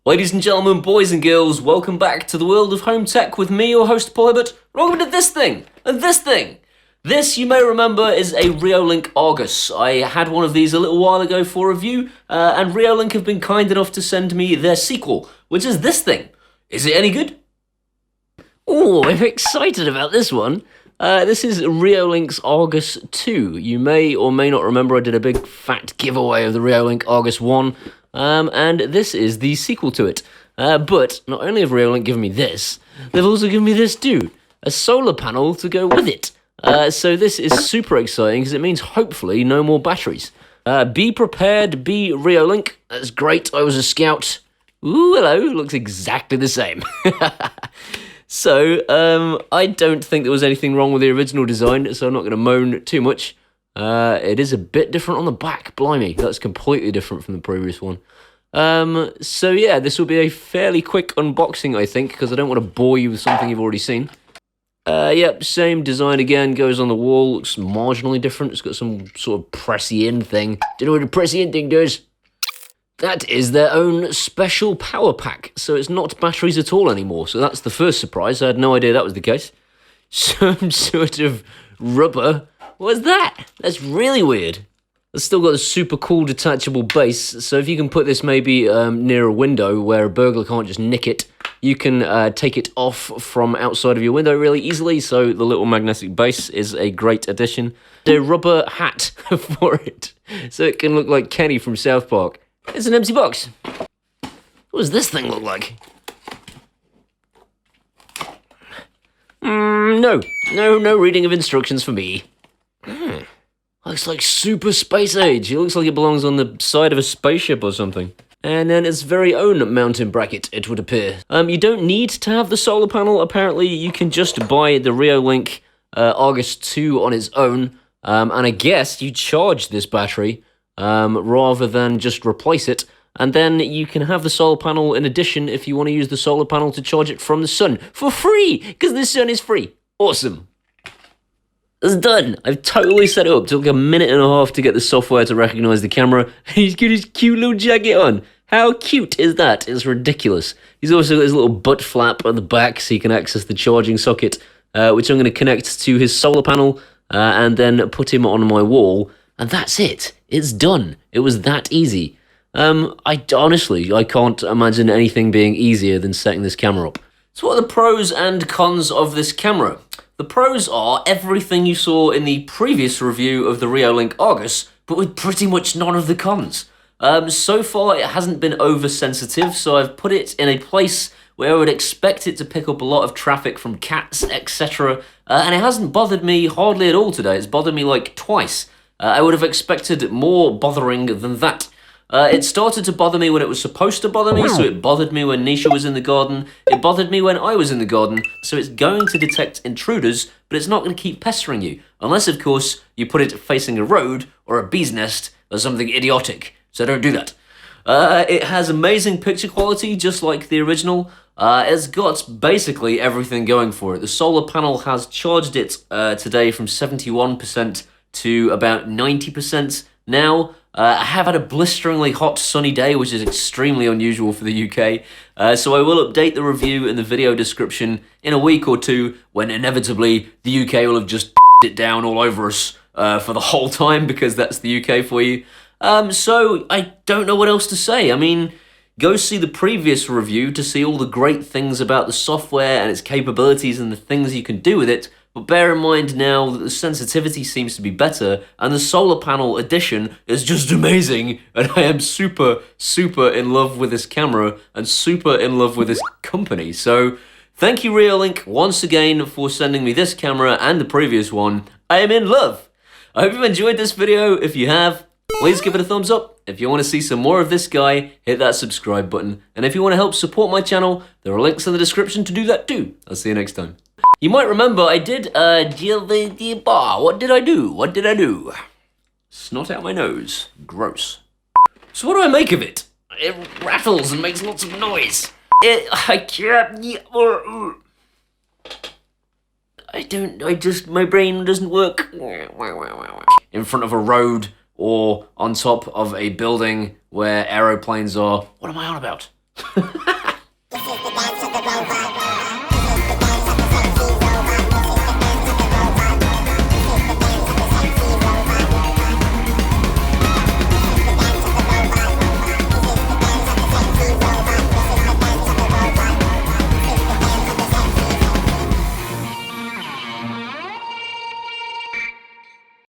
Ladies and gentlemen, boys and girls, welcome back to the world of home tech with me, your host Paul Hibbert. Welcome to this thing, and this thing. This, you may remember, is a Reolink Argus. I had one of these a little while ago for review, and Reolink have been kind enough to send me their sequel, which is this thing. Is it any good? Oh, I'm excited about this one. This is Reolink's Argus 2. You may or may not remember I did a big fat giveaway of the Reolink Argus 1, and this is the sequel to it. But not only have Reolink given me this, they've also given me this too, a solar panel to go with it. So this is super exciting because it means hopefully no more batteries. Be prepared, be Reolink. That's great, I was a scout. Ooh, hello, looks exactly the same. So, I don't think there was anything wrong with the original design, so I'm not going to moan too much. It is a bit different on the back, blimey, that's completely different from the previous one. So yeah, this will be a fairly quick unboxing, I think, because I don't want to bore you with something you've already seen. Yep, same design again, goes on the wall, looks marginally different, it's got some sort of pressy-in thing. Do you know what a pressy-in thing does? That is their own special power pack, so it's not batteries at all anymore, so that's the first surprise. I had no idea that was the case. Some sort of rubber. What's that? That's really weird. It's still got a super cool detachable base, so if you can put this maybe near a window where a burglar can't just nick it, you can take it off from outside of your window really easily, so the little magnetic base is a great addition. A rubber hat for it, so it can look like Kenny from South Park. It's an empty box. What does this thing look like? No reading of instructions for me. Looks like super space age. It looks like it belongs on the side of a spaceship or something. And then its very own mounting bracket, it would appear. You don't need to have the solar panel. Apparently, you can just buy the Reolink Argus 2 on its own. And I guess you charge this battery rather than just replace it, and then you can have the solar panel in addition if you want to use the solar panel to charge it from the sun for free, because the sun is free. Awesome. It's done. I've totally set it up. It took a minute and a half to get the software to recognize the camera. He's got his cute little jacket on. How cute is that? It's ridiculous. He's also got his little butt flap at the back so he can access the charging socket, which I'm going to connect to his solar panel and then put him on my wall. And that's it. It's done. It was that easy. I can't imagine anything being easier than setting this camera up. So what are the pros and cons of this camera? The pros are everything you saw in the previous review of the Reolink Argus, but with pretty much none of the cons. So far it hasn't been oversensitive, so I've put it in a place where I would expect it to pick up a lot of traffic from cats, etc. And it hasn't bothered me hardly at all today. It's bothered me like twice. I would have expected more bothering than that. It started to bother me when it was supposed to bother me, so it bothered me when Nisha was in the garden, it bothered me when I was in the garden, so it's going to detect intruders, but it's not going to keep pestering you, unless of course you put it facing a road, or a bee's nest, or something idiotic, so don't do that. It has amazing picture quality, just like the original. It's got basically everything going for it. The solar panel has charged it today from 71% to about 90% now. I have had a blisteringly hot sunny day, which is extremely unusual for the UK, so I will update the review in the video description in a week or two, when inevitably the UK will have just it down all over us for the whole time, because that's the UK for you. So I don't know what else to say. I mean, go see the previous review to see all the great things about the software and its capabilities and the things you can do with it. But bear in mind now that the sensitivity seems to be better, and the solar panel addition is just amazing, and I am super, super in love with this camera, and super in love with this company. So, thank you Reolink once again for sending me this camera and the previous one. I am in love! I hope you've enjoyed this video. If you have, please give it a thumbs up. If you want to see some more of this guy, hit that subscribe button. And if you want to help support my channel, there are links in the description to do that too. I'll see you next time. You might remember I did, what did I do? Snot out my nose. Gross. So what do I make of it? It rattles and makes lots of noise. I can't, my brain doesn't work. In front of a road or on top of a building where aeroplanes are. What am I on about? This is the dance of the robot.